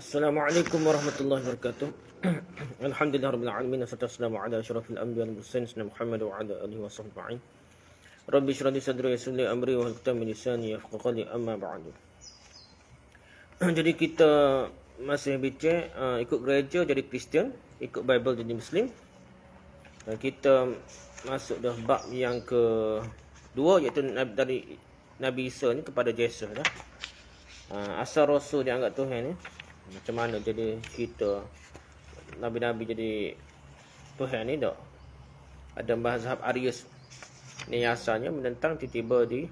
Assalamualaikum warahmatullahi wabarakatuh. Alhamdulillahirabbil alamin wassalatu wassalamu ala asyrafil anbiya'i wal mursalin sayyidina Muhammad wa ala alihi washabbihi. Rabbi shrah li sadri wa yassir li amri wa hlul min lisani yafqahu qawli amma ba'du. Jadi kita masih bincang ikut gereja jadi Kristian, ikut Bible jadi Muslim. Dan kita masuk dah bab yang kedua, iaitu dari Nabi Isa ni kepada Yesus dah. Asal Rasul dianggap Tuhan ni, macam mana jadi cerita Nabi-Nabi jadi Tuhan ni tak? Ada mazhab Arius ni asalnya menentang, tiba-tiba di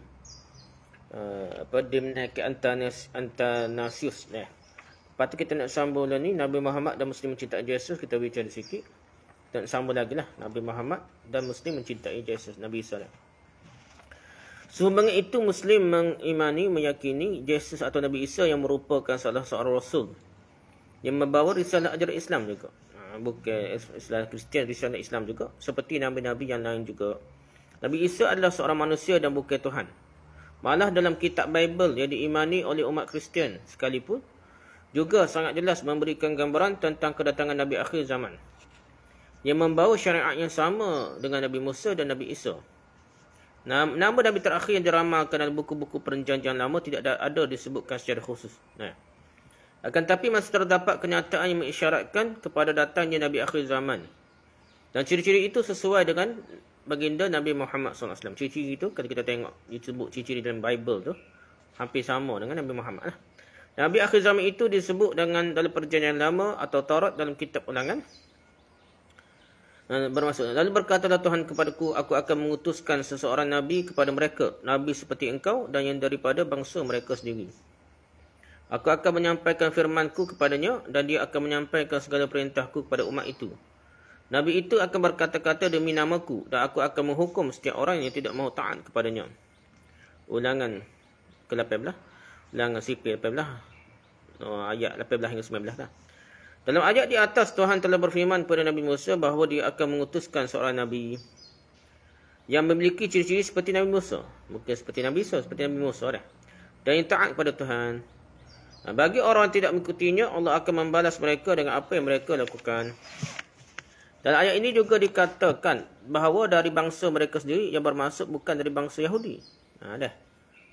Dimnaiki Antanasius ni. Lepas tu kita nak sambung ni Nabi Muhammad dan Muslim mencintai Yesus, kita bicara sikit. Dan sambung lagi lah Nabi Muhammad dan Muslim mencintai Yesus, Nabi Isa lah. Sehubungan itu Muslim mengimani, meyakini Yesus atau Nabi Isa yang merupakan salah seorang Rasul yang membawa risalah ajaran Islam juga. Bukan Islam Kristian, risalah Islam juga. Seperti Nabi-Nabi yang lain juga. Nabi Isa adalah seorang manusia dan bukan Tuhan. Malah dalam kitab Bible yang diimani oleh umat Kristian sekalipun, juga sangat jelas memberikan gambaran tentang kedatangan Nabi akhir zaman yang membawa syariat yang sama dengan Nabi Musa dan Nabi Isa. Nama Nabi terakhir yang diramalkan dalam buku-buku perjanjian lama tidak ada disebutkan secara khusus. Akan tapi masih terdapat kenyataan yang mengisyaratkan kepada datangnya Nabi akhir zaman. Dan ciri-ciri itu sesuai dengan baginda Nabi Muhammad SAW. Ciri-ciri itu kalau kita tengok disebut ciri-ciri dalam Bible tu hampir sama dengan Nabi Muhammad. Nabi akhir zaman itu disebut dengan dalam perjanjian lama atau Taurat dalam kitab Ulangan. Bermaksud, lalu berkatalah Tuhan kepadaku, aku akan mengutuskan seseorang Nabi kepada mereka, Nabi seperti engkau dan yang daripada bangsa mereka sendiri. Aku akan menyampaikan firmanku kepadanya dan dia akan menyampaikan segala perintahku kepada umat itu. Nabi itu akan berkata-kata demi namaku dan aku akan menghukum setiap orang yang tidak mahu taat kepadanya. Ulangan ke-18, Ulangan sipil 18, ayat 18 hingga 19 lah. Dalam ayat di atas, Tuhan telah berfirman kepada Nabi Musa bahawa dia akan mengutuskan seorang Nabi yang memiliki ciri-ciri seperti Nabi Musa. Bukan seperti Nabi Isa, seperti Nabi Musa dah. Dan yang taat kepada Tuhan. Bagi orang yang tidak mengikutinya, Allah akan membalas mereka dengan apa yang mereka lakukan. Dalam ayat ini juga dikatakan bahawa dari bangsa mereka sendiri, yang bermaksud bukan dari bangsa Yahudi. Dah.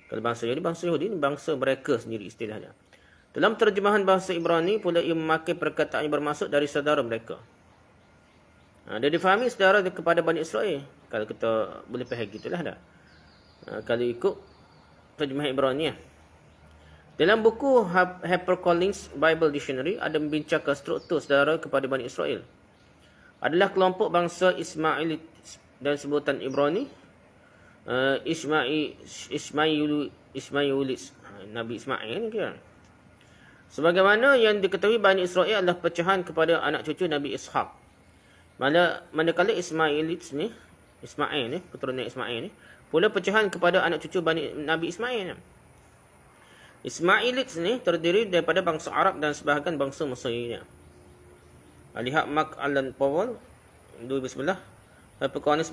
Kalau bangsa Yahudi, ini bangsa mereka sendiri istilahnya. Dalam terjemahan bahasa Ibrani pula ia memakai perkataan yang bermaksud dari saudara mereka. Dia difahami saudara kepada Bani Israel. Kalau kita boleh faham gitulah dah. Kalau ikut terjemahan Ibrani. Dalam buku HarperCollins Bible Dictionary ada membincangkan struktur saudara kepada Bani Israel. Adalah kelompok bangsa Ismailit dan sebutan Ibrani. Ismailis. Nabi Ismail ni kan. Sebagaimana yang diketahui Bani Israel adalah pecahan kepada anak cucu Nabi Ishak. Manakala Ismail ni, keturunan Ismail ni, pula pecahan kepada anak cucu Nabi Ismail. Ismailits ni terdiri daripada bangsa Arab dan sebahagian bangsa Mesir. Lihat Mark Allen Powell 2011, HarperCollins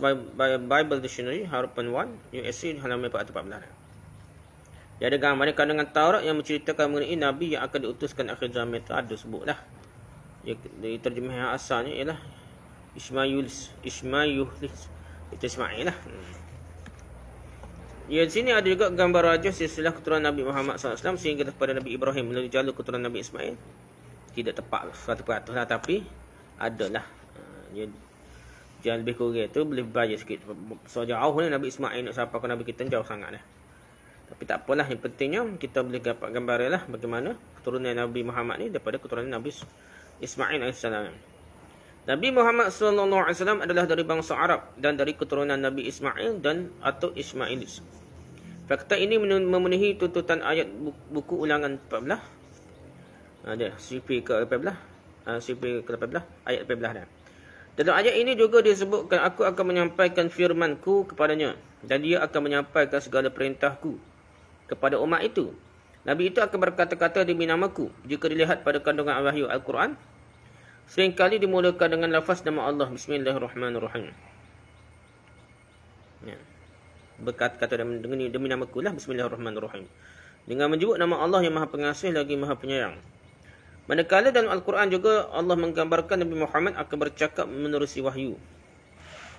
Bible Dictionary harapan 1 USA halaman 414. Dia ada gambar kandungan Taurat yang menceritakan mengenai Nabi yang akan diutuskan akhir zaman itu ada sebutlah. Di terjemahan asalnya ialah Ismailis. Itu Ismail lah. Di sini ada juga gambar raja silsilah keturunan Nabi Muhammad SAW sehingga kepada Nabi Ibrahim melalui jalur keturunan Nabi Ismail. Tidak tepat 100% lah, tapi adalah. Jangan lebih kurang tu boleh bayar sikit. So jauh ni Nabi Ismail nak siapa ke Nabi kita jauh sangat dah. Tapi tak apalah, yang pentingnya kita boleh dapat gambaran lah bagaimana keturunan Nabi Muhammad ni daripada keturunan Nabi Ismail AS. Nabi Muhammad SAW adalah dari bangsa Arab dan dari keturunan Nabi Ismail dan atau Ismailis. Fakta ini memenuhi tuntutan ayat buku Ulangan 14. Ada CP ke-18, CP ke-18 ayat 18 dah. Dalam ayat ini juga disebutkan aku akan menyampaikan firmanku kepadanya dan dia akan menyampaikan segala perintahku kepada umat itu. Nabi itu akan berkata-kata demi namaku. Jika dilihat pada kandungan wahyu Al-Quran, seringkali dimulakan dengan lafaz nama Allah. Bismillahirrahmanirrahim. Berkata-kata demi namaku lah. Bismillahirrahmanirrahim. Dengan menyebut nama Allah yang maha pengasih lagi maha penyayang. Manakala dalam Al-Quran juga Allah menggambarkan Nabi Muhammad akan bercakap menerusi wahyu.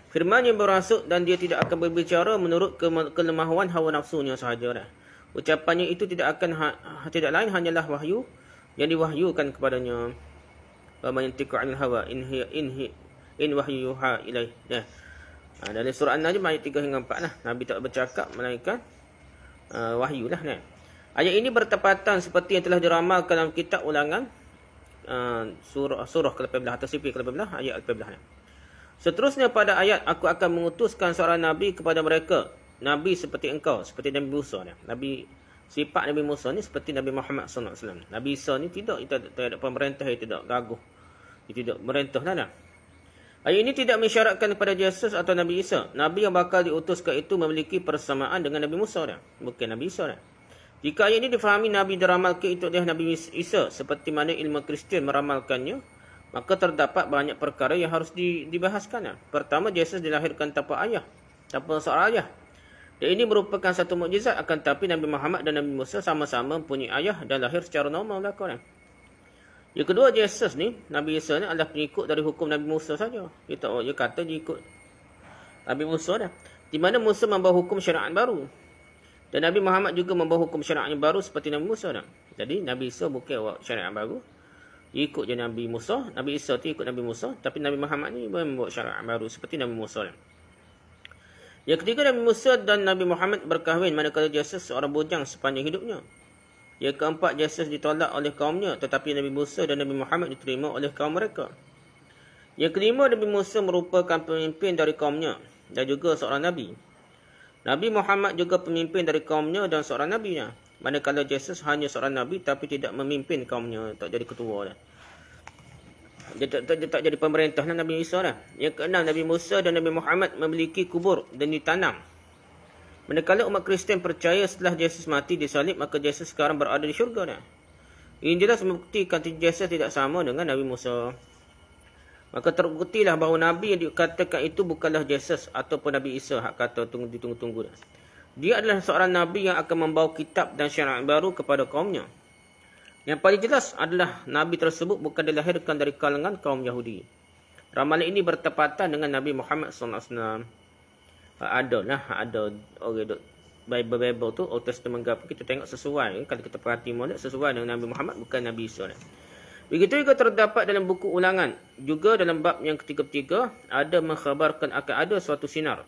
Firman-Nya bermaksud dan dia tidak akan berbicara menurut kelemahan hawa nafsunya sahaja. Ucapannya itu tidak tidak lain hanyalah wahyu yang diwahyukan kepadanya. Wa man yantiqu 'anil hawa in wahyu yuha ilaih. Dalam surah An-Najm ayat 3 hingga 4 lah. Nabi tak bercakap melainkan wahyu lah. Ayat ini bertepatan seperti yang telah diramalkan dalam kitab ulangan surah ke-18 atau sifir ke-18 ayat ke-18. Seterusnya pada ayat, aku akan mengutuskan seorang Nabi kepada mereka. Nabi seperti engkau, seperti Nabi Musa. Sifat Nabi Musa ni seperti Nabi Muhammad SAW. Nabi Isa ni tidak ada pemerintah, tidak gaguh. Dia tidak merintah lah. Ayat ini tidak mensyaratkan kepada Yesus atau Nabi Isa. Nabi yang bakal diutuskan itu memiliki persamaan dengan Nabi Musa. Bukan Nabi Isa. Jika ayat ini difahami Nabi diramalkan itu adalah Nabi Isa, seperti mana ilmu Kristian meramalkannya, maka terdapat banyak perkara yang harus dibahaskan. Pertama, Yesus dilahirkan tanpa ayah, tanpa seorang ayah. Dan ini merupakan satu mukjizat, akan tetapi Nabi Muhammad dan Nabi Musa sama-sama mempunyai ayah dan lahir secara normal belaka. Yang kedua, Yesus ni, Nabi Isa ni adalah pengikut dari hukum Nabi Musa saja. Dia kata dia ikut Nabi Musa dah. Di mana Musa membawa hukum syariat baru. Dan Nabi Muhammad juga membawa hukum syariat yang baru seperti Nabi Musa dah. Jadi Nabi Isa bukan bawa syariat baru. Dia ikut je Nabi Musa. Nabi Isa tu ikut Nabi Musa. Tapi Nabi Muhammad ni membuat syariat baru seperti Nabi Musa. Yang ketiga, Nabi Musa dan Nabi Muhammad berkahwin manakala Yesus seorang bujang sepanjang hidupnya. Yang keempat, Yesus ditolak oleh kaumnya. Tetapi Nabi Musa dan Nabi Muhammad diterima oleh kaum mereka. Yang kelima, Nabi Musa merupakan pemimpin dari kaumnya. Dan juga seorang Nabi. Nabi Muhammad juga pemimpin dari kaumnya dan seorang Nabi-nya. Manakala Yesus hanya seorang Nabi tapi tidak memimpin kaumnya, tak jadi ketua dah. Dia tak jadi pemerintah lah Nabi Isa dah. Yang keenam, Nabi Musa dan Nabi Muhammad memiliki kubur dan ditanam. Manakala umat Kristian percaya setelah Yesus mati disalib, maka Yesus sekarang berada di syurga dah. Ini jelas membuktikan Yesus tidak sama dengan Nabi Musa. Maka terbuktilah bahawa Nabi yang dikatakan itu bukanlah Yesus ataupun Nabi Isa. Hak kata ditunggu-tunggu dah. Dia adalah seorang Nabi yang akan membawa kitab dan syariat baru kepada kaumnya. Yang paling jelas adalah Nabi tersebut bukan dilahirkan dari kalangan kaum Yahudi. Ramalan ini bertepatan dengan Nabi Muhammad SAW. Ada orang Bible tu, Old Testament kita tengok sesuai. Kalau kita perhati molek sesuai dengan Nabi Muhammad, bukan Nabi Isa. Begitu juga terdapat dalam buku ulangan. Juga dalam bab yang ketiga-tiga, ada mengkhabarkan akan ada suatu sinar.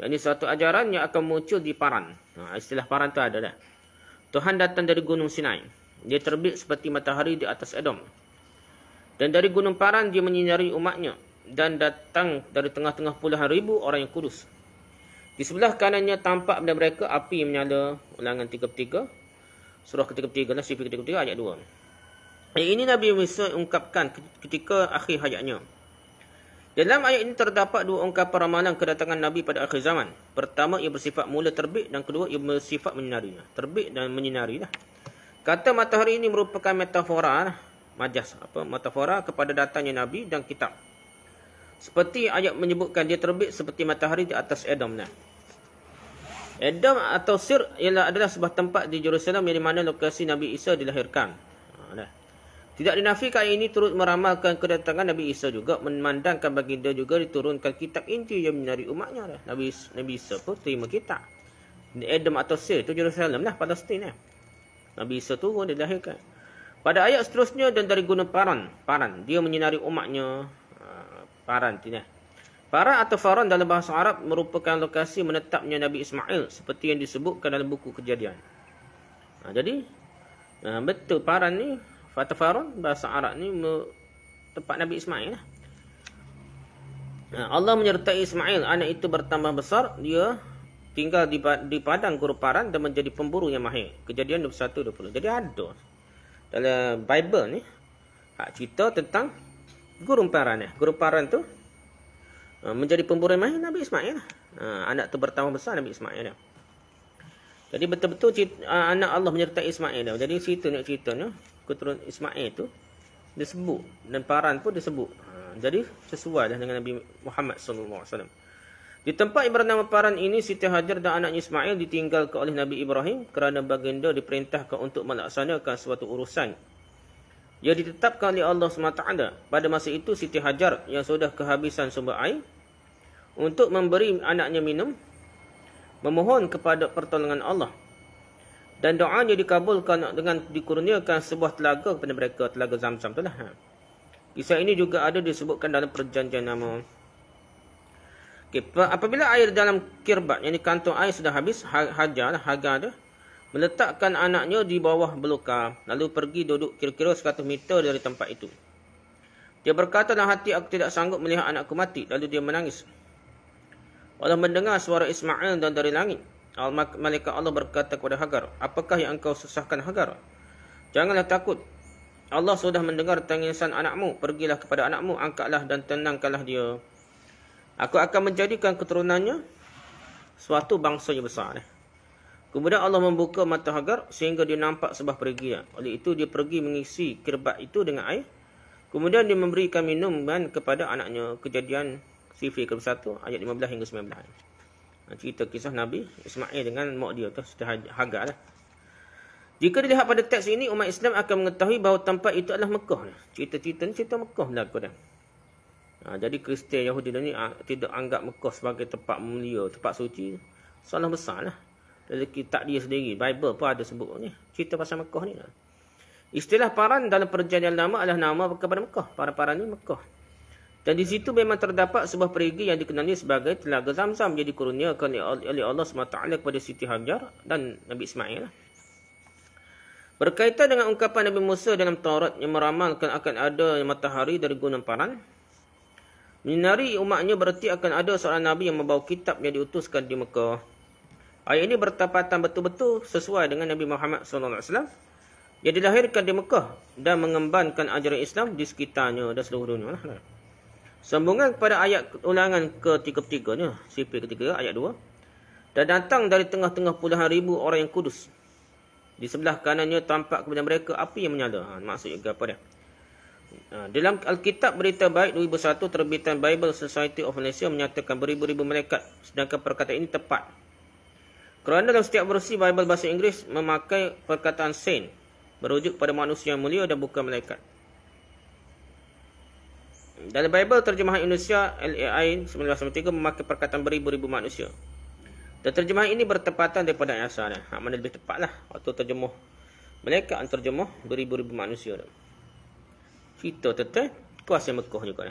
Yang ini suatu ajaran yang akan muncul di Paran. Istilah Paran tu ada dah. Tuhan datang dari Gunung Sinai. Dia terbit seperti matahari di atas Edom. Dan dari Gunung Paran dia menyinari umatnya. Dan datang dari tengah-tengah puluhan ribu orang yang kudus. Di sebelah kanannya tampak pada mereka api yang menyala. Ulangan 33. Surah ke-33, sifir ke-33 ayat 2. Ayat ini Nabi Musa ungkapkan ketika akhir hayatnya. Dalam ayat ini terdapat dua ungkapan ramalan kedatangan Nabi pada akhir zaman. Pertama, ia bersifat mula terbit dan kedua, ia bersifat menyinari. Terbit dan menyinari lah. Kata matahari ini merupakan metafora, majas, metafora kepada datangnya Nabi dan kitab. Seperti ayat menyebutkan dia terbit seperti matahari di atas Edom. Edom atau Sir adalah sebuah tempat di Jerusalem yang di mana lokasi Nabi Isa dilahirkan. Tidak dinafikan ini turut meramalkan kedatangan Nabi Isa juga, memandangkan baginda juga diturunkan kitab Injil yang menyinari umatnya. Nabi Isa pun terima kitab. Edom atau Sir itu Jerusalem lah, Palestin. Nabi Isa turun dilahirkan. Pada ayat seterusnya, dan dari gunung Paran, dia menyinari umatnya. Paran atau Faran dalam bahasa Arab merupakan lokasi menetapnya Nabi Ismail seperti yang disebutkan dalam buku Kejadian. Jadi betul Paran ni, Faran bahasa Arab ni tempat Nabi Ismail lah. Allah menyertai Ismail. Anak itu bertambah besar. Dia tinggal di padang gurun Paran dan menjadi pemburu yang mahir. Kejadian 21-20. Jadi ada dalam Bible ni cerita tentang gurun Paran. Gurun Paran tu menjadi pemburu yang mahir Nabi Ismail. Anak tu bertambah besar Nabi Ismail. Jadi betul-betul anak Allah menyertai Ismail. Jadi ceritanya keturunan Ismail tu disebut dan Paran pun disebut. Jadi sesuai dengan Nabi Muhammad SAW. Di tempat yang bernama Paran ini, Siti Hajar dan anaknya Ismail ditinggalkan oleh Nabi Ibrahim kerana baginda diperintahkan untuk melaksanakan suatu urusan Ia ditetapkan oleh Allah SWT. Pada masa itu Siti Hajar yang sudah kehabisan sumber air untuk memberi anaknya minum, memohon kepada pertolongan Allah. Dan doanya dikabulkan dengan dikurniakan sebuah telaga kepada mereka, telaga Zamzam itulah. Kisah ini juga ada disebutkan dalam perjanjian lama. Okay, apabila air dalam kirbat, yang kantong air sudah habis, Hajar dah meletakkan anaknya di bawah belukar, lalu pergi duduk kira-kira 100 meter dari tempat itu. Dia berkata dalam hati, aku tidak sanggup melihat anakku mati. Lalu dia menangis. Allah mendengar suara Ismail dan dari langit. Malaikat Allah berkata kepada Hagar, apakah yang engkau susahkan Hagar? Janganlah takut. Allah sudah mendengar tangisan anakmu. Pergilah kepada anakmu, angkatlah dan tenangkanlah dia. Aku akan menjadikan keturunannya suatu bangsa yang besar. Kemudian Allah membuka mata Hagar sehingga dia nampak sebuah perigian. Oleh itu dia pergi mengisi kirbat itu dengan air. Kemudian dia memberikan minuman kepada anaknya. Kejadian Sifir ke-1 ayat 15 hingga 19. Cerita kisah Nabi Ismail dengan mak dia tu, Hagar lah. Jika dilihat pada teks ini, umat Islam akan mengetahui bahawa tempat itu adalah Mekah. Cerita-cerita ni cerita Mekah berlaku dah. Jadi Kristian Yahudi ni tidak anggap Mekah sebagai tempat mulia, tempat suci. Salah besar lah. Dari kitab dia sendiri, Bible pun ada sebut ni. Cerita pasal Mekah ni lah. Istilah Paran dalam perjanjian lama adalah nama kepada Mekah. Paran-paran ni Mekah. Dan di situ memang terdapat sebuah perigi yang dikenali sebagai Telaga Zamzam. Jadi kurniakan oleh Allah SWT kepada Siti Hajar dan Nabi Ismail lah. Berkaitan dengan ungkapan Nabi Musa dalam Taurat yang meramalkan akan ada matahari dari Gunung Paran. Menyinari umatnya berarti akan ada seorang Nabi yang membawa kitab yang diutuskan di Mekah. Ayat ini bertepatan betul-betul sesuai dengan Nabi Muhammad SAW yang dilahirkan di Mekah dan mengembankan ajaran Islam di sekitarnya dan seluruh dunia. Sambungan kepada ayat ulangan ke-33-nya, Sifir ke-3 ayat 2. Dan datang dari tengah-tengah puluhan ribu orang yang kudus. Di sebelah kanannya tampak kepada mereka api yang menyala. Maksudnya apa dia? Dalam Alkitab Berita Baik 2001 terbitan Bible Society of Malaysia menyatakan beribu-ribu malaikat. Sedangkan perkataan ini tepat. Kerana dalam setiap versi Bible bahasa Inggeris memakai perkataan saint, berujuk pada manusia yang mulia dan bukan malaikat. Dalam Bible terjemahan Indonesia LAI 1993 memakai perkataan beribu-ribu manusia. Dan terjemahan ini bertepatan daripada ayat asal. Mana lebih tepatlah waktu terjemuh malaikat dan terjemuh beribu-ribu manusia. Cerita tentang kuasa Mekah juga.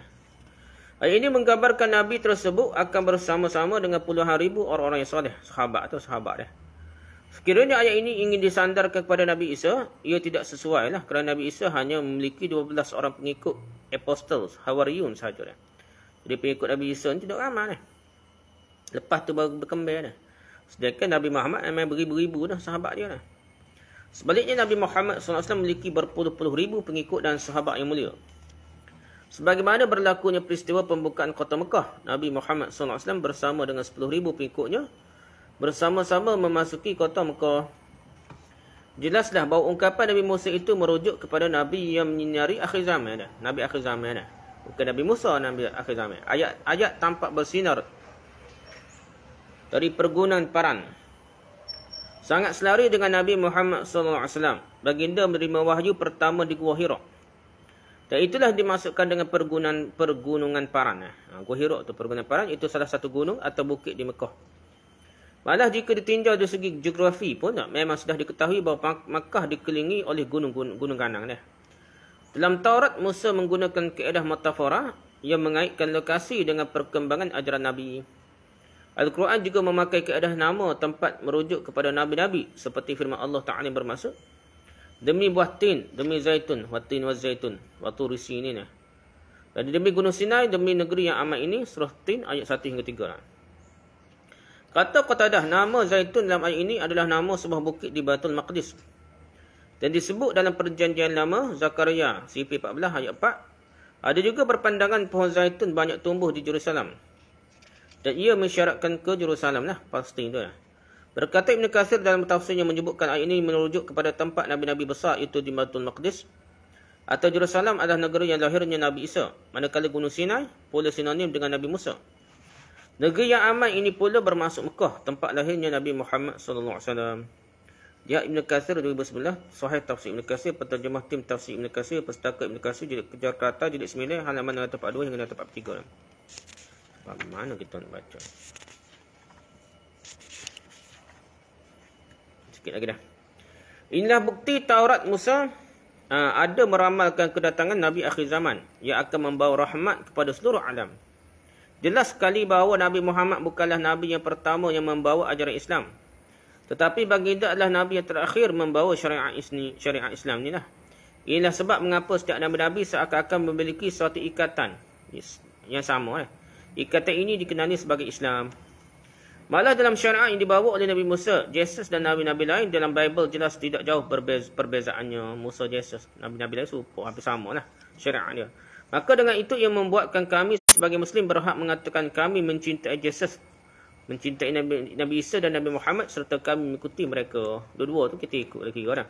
Ayat ini menggambarkan Nabi tersebut akan bersama-sama dengan puluhan ribu orang-orang yang soleh. Sahabat atau sahabat dia. Sekiranya ayat ini ingin disandarkan kepada Nabi Isa, ia tidak sesuai lah. Kerana Nabi Isa hanya memiliki 12 orang pengikut apostles, hawariyun sahaja. Jadi pengikut Nabi Isa ni tidak ramai. Lepas tu baru berkembang dah. Sedangkan Nabi Muhammad memang beribu-ribu dah sahabat dia dah. Sebaliknya Nabi Muhammad SAW memiliki berpuluh-puluh ribu pengikut dan sahabat yang mulia. Sebagaimana berlakunya peristiwa pembukaan kota Mekah, Nabi Muhammad SAW bersama dengan 10,000 pengikutnya bersama-sama memasuki kota Mekah. Jelaslah bahawa ungkapan Nabi Musa itu merujuk kepada Nabi yang menyinari akhir zaman. Nabi akhir zaman. Bukan Nabi Musa, Nabi akhir zaman. Ayat tampak bersinar dari pergunungan Paran. Sangat selari dengan Nabi Muhammad SAW. Baginda menerima wahyu pertama di Gua Hira. Dan itulah dimasukkan dengan pergunungan Paran. Gua Hira atau pergunungan Paran itu salah satu gunung atau bukit di Mekah. Malah jika ditinjau dari segi geografi pun memang sudah diketahui bahawa Mekah dikelilingi oleh gunung ganang. Dalam Taurat, Musa menggunakan kaedah metafora yang mengaitkan lokasi dengan perkembangan ajaran Nabi. Al-Quran juga memakai kaedah nama tempat merujuk kepada Nabi-Nabi seperti firman Allah Ta'ala bermaksud demi buah tin, demi zaitun, watin wa zaitun, wa turi sinin. Dan demi gunung Sinai, demi negeri yang amat ini, surah Tin ayat 1 hingga 3. Kata Qatadah, nama zaitun dalam ayat ini adalah nama sebuah bukit di Baitul Maqdis. Dan disebut dalam perjanjian lama Zakaria, CP 14 ayat 4. Ada juga berpandangan pohon zaitun banyak tumbuh di Jerusalem. Dan ia mensyaratkan ke Jerusalem lah, pasti itu lah. Berkata Ibn Katsir dalam tafsirnya menyebutkan ayat ini merujuk kepada tempat Nabi-Nabi besar itu di Baitul Maqdis. Atau Jerusalem adalah negeri yang lahirnya Nabi Isa. Manakala Gunung Sinai pula sinonim dengan Nabi Musa. Negeri yang aman ini pula bermaksud Mekah, tempat lahirnya Nabi Muhammad SAW. Ya Ibn Katsir 2011, Sahih Tafsir Ibn Katsir, Penterjemah Tim Tafsir Ibn Katsir, Pustaka Ibn Katsir, Jilid Jakarta, Jilid 9, halaman 142 hingga 143. Mana kita nak baca? Sikit lagi dah. Inilah bukti Taurat Musa ada meramalkan kedatangan Nabi akhir zaman yang akan membawa rahmat kepada seluruh alam. Jelas sekali bahawa Nabi Muhammad bukanlah Nabi yang pertama yang membawa ajaran Islam. Tetapi baginda adalah Nabi yang terakhir membawa syariat Islam ni lah. Inilah sebab mengapa setiap Nabi-Nabi seakan-akan memiliki suatu ikatan yang sama. Ikatan ini dikenali sebagai Islam. Malah dalam syariat yang dibawa oleh Nabi Musa, Yesus dan Nabi-Nabi lain dalam Bible jelas tidak jauh perbezaannya. Musa, Yesus, Nabi-Nabi lain serupa, hampir sama lah syariat dia. Maka dengan itu yang membuatkan kami sebagai Muslim berhak mengatakan kami mencintai Yesus, mencintai Nabi Isa dan Nabi Muhammad serta kami mengikuti mereka. Dua-dua tu kita ikut lagi orang.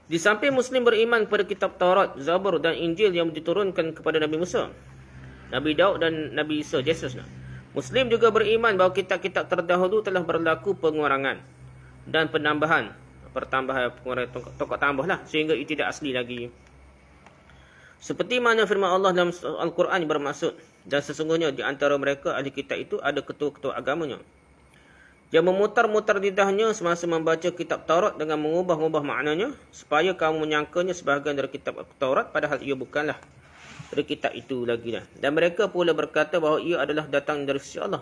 Di samping Muslim beriman kepada kitab Taurat, Zabur dan Injil yang diturunkan kepada Nabi Musa, Nabi Daud dan Nabi Isa, Yesus. Muslim juga beriman bahawa kitab-kitab terdahulu telah berlaku pengurangan dan pertambahan tokoh tambah lah sehingga ia tidak asli lagi. Seperti mana firman Allah dalam Al-Quran bermaksud, dan sesungguhnya di antara mereka ahli kitab itu ada ketua-ketua agamanya yang memutar-mutar lidahnya semasa membaca kitab Taurat dengan mengubah-ubah maknanya supaya kamu menyangkanya sebahagian dari kitab Taurat padahal ia bukanlah dari kitab itu lagi dah. Dan mereka pula berkata bahawa ia adalah datang dari sisi Allah,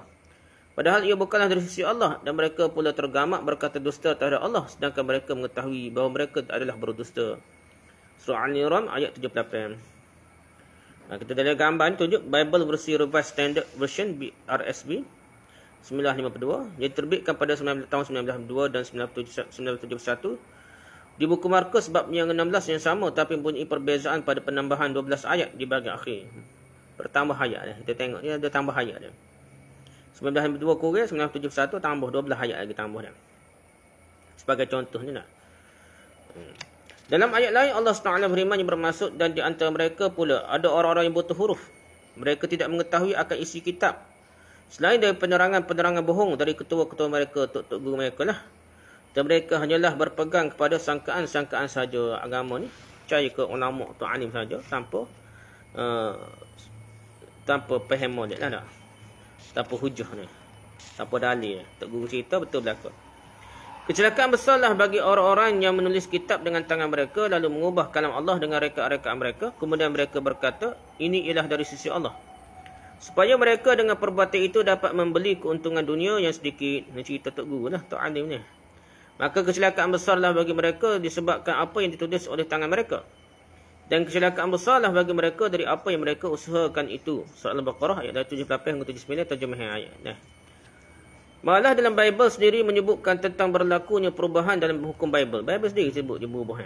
padahal ia bukanlah dari sisi Allah. Dan mereka pula tergamak berkata dusta terhadap Allah, sedangkan mereka mengetahui bahawa mereka adalah berdusta. Surah Al-Imran ayat 78. Kita dah lihat gambar tunjuk Bible versi Revised Standard Version RSV 952 yang diterbitkan pada tahun 1902 dan 1971. Di buku Markus bab yang 16 yang sama tapi mempunyai perbezaan pada penambahan 12 ayat di bahagian akhir. Bertambah ayat dia. Kita tengok dia ada tambah ayat dia. 1902 Korea, 1971 tambah 12 ayat lagi tambah dia. Sebagai contohnya nak. Dalam ayat lain Allah SWT beriman yang bermaksud dan di antara mereka pula ada orang-orang yang buta huruf. Mereka tidak mengetahui akan isi kitab selain dari penerangan-penerangan bohong dari ketua-ketua mereka, tok-tok guru mereka lah. Dan mereka hanyalah berpegang kepada sangkaan-sangkaan saja agama ni. Percaya ke ulama atau alim saja tanpa faham dia lah dah. Tanpa hujah ni. Tanpa dalil. Tok guru cerita betul belaka. Kecelakaan besarlah bagi orang-orang yang menulis kitab dengan tangan mereka lalu mengubah kalam Allah dengan reka-rekaan mereka. Kemudian mereka berkata, ini ialah dari sisi Allah. Supaya mereka dengan perbuatan itu dapat membeli keuntungan dunia yang sedikit. Ini cerita tok guru lah, tok alim ni. Maka kecelakaan besarlah bagi mereka disebabkan apa yang ditulis oleh tangan mereka. Dan kecelakaan besarlah bagi mereka dari apa yang mereka usahakan itu. Surah Al-Baqarah ayat 78 hingga 79 terjemah ayat. Malah dalam Bible sendiri menyebutkan tentang berlakunya perubahan dalam hukum Bible. Bible sendiri sebut dia berubah.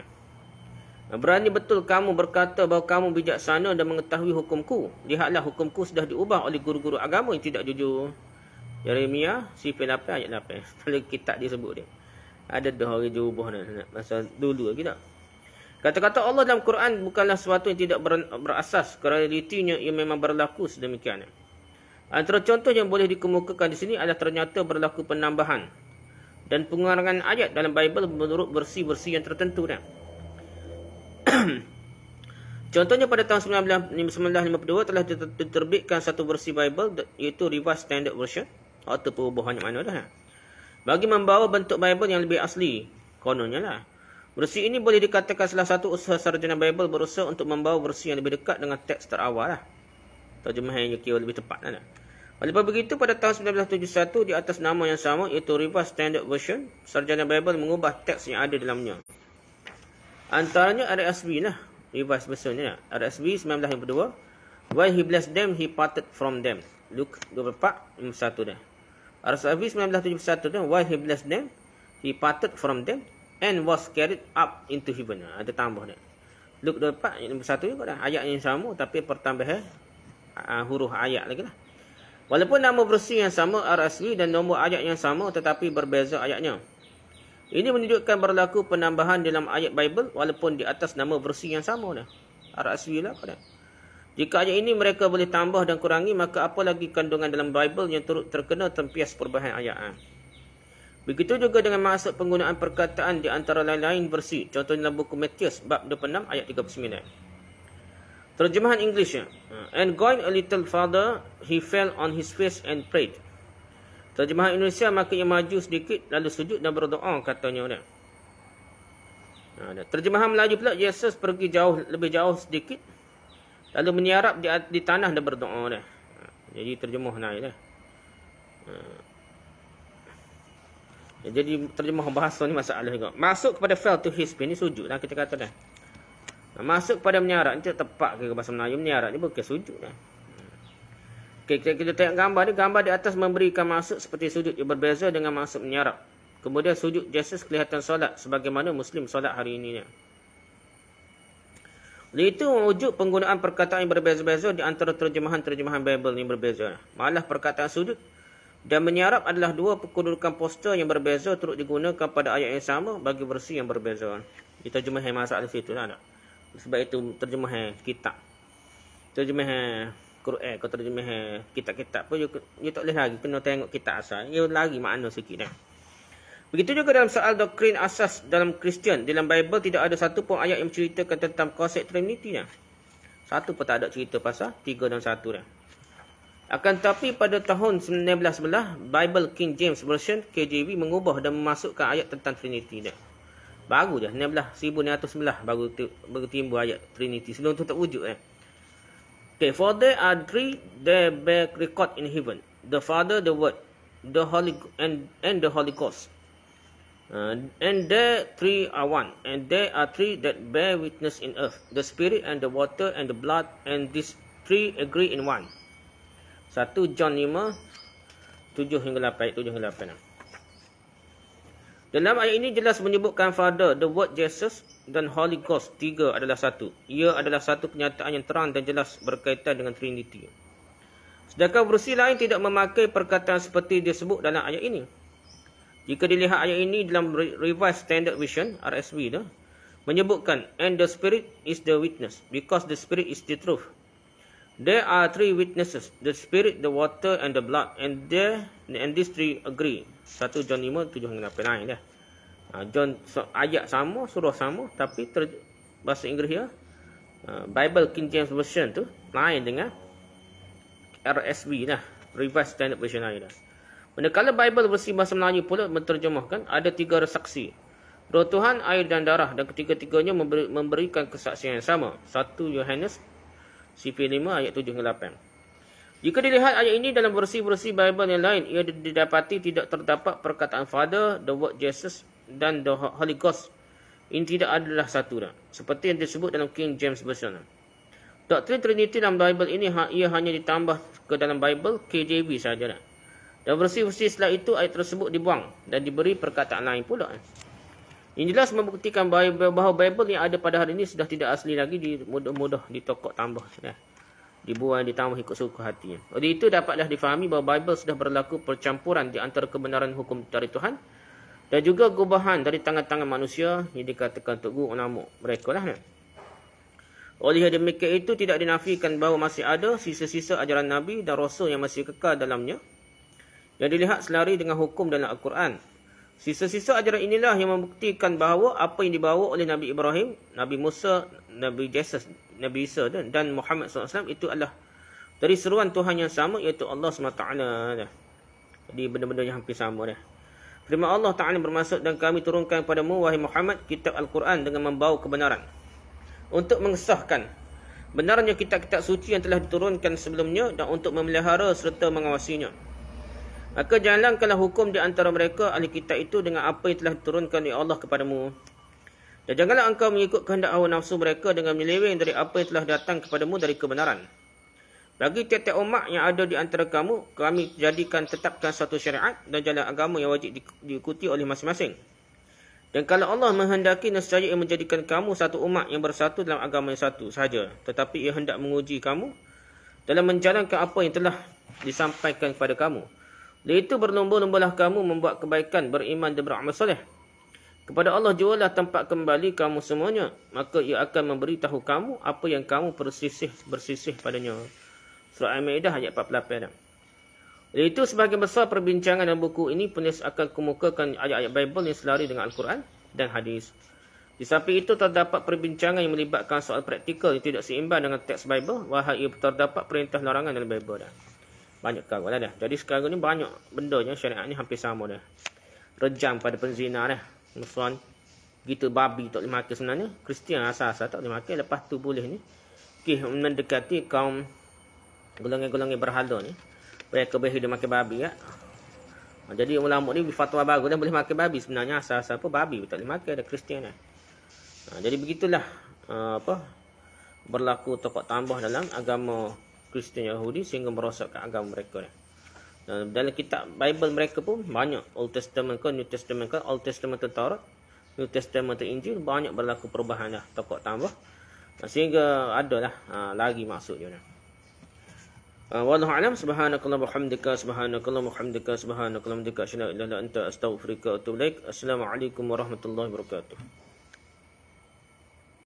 Berani betul kamu berkata bahawa kamu bijaksana dan mengetahui hukumku. Lihatlah hukumku sudah diubah oleh guru-guru agama yang tidak jujur. Yeremia 8 ayat 8. Kalau kitab dia sebut dia. Ada dah orang jubah masa dulu lagi tak. Kata-kata Allah dalam Quran bukanlah sesuatu yang tidak berasas. Realitinya ia memang berlaku sedemikian. Antara contoh yang boleh dikemukakan di sini adalah ternyata berlaku penambahan dan pengurangan ayat dalam Bible menurut versi-versi yang tertentu. Contohnya pada tahun 1952 telah diterbitkan satu versi Bible iaitu Revised Standard Version atau perubahan mana dah. Bagi membawa bentuk Bible yang lebih asli, kononnya lah. Versi ini boleh dikatakan salah satu usaha sarjana Bible berusaha untuk membawa versi yang lebih dekat dengan teks terawal lah. Terjemahan yang kira lebih tepat lah. Walaupun begitu, pada tahun 1971 di atas nama yang sama iaitu Revised Standard Version, sarjana Bible mengubah teks yang ada dalamnya. Antaranya RSV lah, Revised Version ni lah. RSV 1952, While he blessed them, he parted from them. Luke 24, 51 dah. RSV 1971 tu, while he blessed them, he parted from them and was carried up into heaven. Ada tambah dia. Luke 24 ayat 51 juga dah. Ayat yang sama tapi pertambahan huruf ayat lagi lah. Walaupun nama versi yang sama RSV dan nombor ayat yang sama tetapi berbeza ayatnya. Ini menunjukkan berlaku penambahan dalam ayat Bible walaupun di atas nama versi yang sama dah. RSV lah pada. Jika ayat ini mereka boleh tambah dan kurangi, maka apa lagi kandungan dalam Bible yang turut terkena tempias perubahan ayat. Begitu juga dengan maksud penggunaan perkataan di antara lain-lain versi. Contohnya dalam buku Matius bab 26 ayat 39. Terjemahan Englishnya. And going a little farther, he fell on his face and prayed. Terjemahan Indonesia, maka ia maju sedikit lalu sujud dan berdoa, katanya. Terjemahan Melayu pula, Yesus pergi lebih jauh sedikit lalu menyarap di tanah dan berdoa. Jadi terjemah naik dah. Jadi terjemah bahasa ni masalah juga. Masuk kepada fell to his feet ni sujud lah kita kata dah. Masuk kepada menyarat ni tepat ke bahasa Melayu. Menyarat ni bukan sujud dah. Okay, kita tengok gambar ni. Gambar di atas memberikan maksud seperti sujud yang berbeza dengan maksud menyarap. Kemudian sujud Jesus kelihatan solat sebagaimana Muslim solat hari ini. Oleh itu wujud penggunaan perkataan yang berbeza-beza di antara terjemahan-terjemahan Bible yang berbeza. Malah perkataan sujud dan menyarap adalah dua kedudukan poster yang berbeza turut digunakan pada ayat yang sama bagi versi yang berbeza. Diterjemah masalah situ tak? Sebab itu terjemah kitab. Terjemah Quran, kalau terjemah kitab-kitab pun you tak boleh lagi kena tengok kitab asal. Ia lagi makna sikit dah. Begitu juga dalam soal doktrin asas dalam Kristian, dalam Bible tidak ada satu pun ayat yang menceritakan tentang konsep Trinity dah. Satu pun tak ada cerita pasal 3 dan 1 dah. Akan tetapi pada tahun 1911, Bible King James Version KJV mengubah dan memasukkan ayat tentang Trinity dah. Baru dah 1911 baru timbul ayat Trinity. Sebelum tu tak wujud . Okay, for there are three that bear record in heaven: the Father, the Word, the Holy and the Holy Ghost. And there three are one, and there are three that bear witness in earth: the Spirit and the water and the blood, and these three agree in one. 1 John 5, 7 hingga 8. Dalam ayat ini jelas menyebutkan Father, the Word Jesus dan Holy Ghost, 3 adalah satu. Ia adalah satu kenyataan yang terang dan jelas berkaitan dengan Trinity. Sedangkan versi lain tidak memakai perkataan seperti disebut dalam ayat ini. Jika dilihat ayat ini dalam Revised Standard Version, RSV, menyebutkan, and the Spirit is the witness, because the Spirit is the truth. There are three witnesses, the Spirit, the water, and the blood, and these three agree. 1 John 5, 7 hingga 8 dah. John ayat sama, surah sama, tapi bahasa Inggeris ya, Bible King James Version tu lain dengan RSV dah, Revised Standard Version lain dah. Manakala Bible versi bahasa Melayu pula menterjemahkan ada 3 saksi, Roh Tuhan, air dan darah, dan ketiga-tiganya memberikan kesaksian yang sama. 1 Yohanes CP5 ayat 7 hingga 8. Jika dilihat ayat ini dalam versi-versi Bible yang lain, ia didapati tidak terdapat perkataan Father, the Word Jesus dan the Holy Ghost. Ini tidak adalah satu dah, seperti yang disebut dalam King James Version. Doktrin Trinity dalam Bible ini ia hanya ditambah ke dalam Bible KJV sahaja dah. Dan versi-versi setelah itu ayat tersebut dibuang dan diberi perkataan lain pula. Ini jelas membuktikan bahawa Bible yang ada pada hari ini sudah tidak asli lagi, mudah-mudah ditokok tambah. Dibuang, ditambah ikut suka hatinya. Oleh itu dapatlah difahami bahawa Bible sudah berlaku percampuran di antara kebenaran hukum dari Tuhan dan juga gubahan dari tangan-tangan manusia yang dikatakan Tugu ulama mereka lah. Oleh demikian itu tidak dinafikan bahawa masih ada sisa-sisa ajaran Nabi dan Rasul yang masih kekal dalamnya yang dilihat selari dengan hukum dalam Al-Quran. Sisa-sisa ajaran inilah yang membuktikan bahawa apa yang dibawa oleh Nabi Ibrahim, Nabi Musa, Nabi Jesus, Nabi Isa dan Muhammad SAW itu adalah dari seruan Tuhan yang sama, iaitu Allah SWT. Jadi benda-benda yang hampir sama dah. Firman Allah Ta'ala bermaksud, dan kami turunkan padamu wahai Muhammad kitab Al-Quran dengan membawa kebenaran untuk mengesahkan benarnya kitab-kitab suci yang telah diturunkan sebelumnya dan untuk memelihara serta mengawasinya. Maka jalankanlah hukum di antara mereka ahli kitab itu dengan apa yang telah diturunkan oleh Allah kepadamu. Dan janganlah engkau mengikut kehendak hawa nafsu mereka dengan menyeleweng dari apa yang telah datang kepadamu dari kebenaran. Bagi tiap-tiap umat yang ada di antara kamu, kami jadikan tetapkan satu syariat dan jalan agama yang wajib diikuti oleh masing-masing. Dan kalau Allah menghendaki, nescaya ia menjadikan kamu satu umat yang bersatu dalam agama yang satu sahaja. Tetapi ia hendak menguji kamu dalam menjalankan apa yang telah disampaikan kepada kamu. Oleh itu berlomba-lombalah kamu membuat kebaikan, beriman dan beramal soleh. Kepada Allah jualah tempat kembali kamu semuanya. Maka ia akan memberitahu kamu apa yang kamu bersisih padanya. Surah Al-Ma'idah ayat 48. Jadi itu sebagian besar perbincangan dalam buku ini penulis akan kemukakan ayat-ayat Bible yang selari dengan Al-Quran dan hadis. Di samping itu terdapat perbincangan yang melibatkan soal praktikal yang tidak seimbang dengan teks Bible, wahai ia terdapat perintah larangan dalam Bible dah. Banyak kagak dah. Jadi sekarang ni banyak bendanya syariat ni hampir sama dah. Rejam pada penzina dah. Musuhan gitu babi tak boleh makan sebenarnya. Kristian asal-asal tak boleh makan, lepas tu boleh ni. Mendekati kaum golongan-golongan berhala ni. Mereka boleh hidup makan babi ya. Jadi ulama ni fatwa bagus dah boleh makan babi, sebenarnya asal-asal pun babi tak boleh makan, ada Kristian dah. Jadi begitulah berlaku tokok tambah dalam agama Kristian Yahudi sehingga merosakkan agama mereka. Dalam kitab Bible mereka pun banyak, Old Testament ke New Testament ke, Old Testament ke Taurat, New Testament ke Injil, banyak berlaku perubahan dah, tokok tambah. Sehingga adalah lagi maksudnya. Wallahu a'lam. Subhanakallahumma wa bihamdika, Assalamualaikum warahmatullahi wabarakatuh.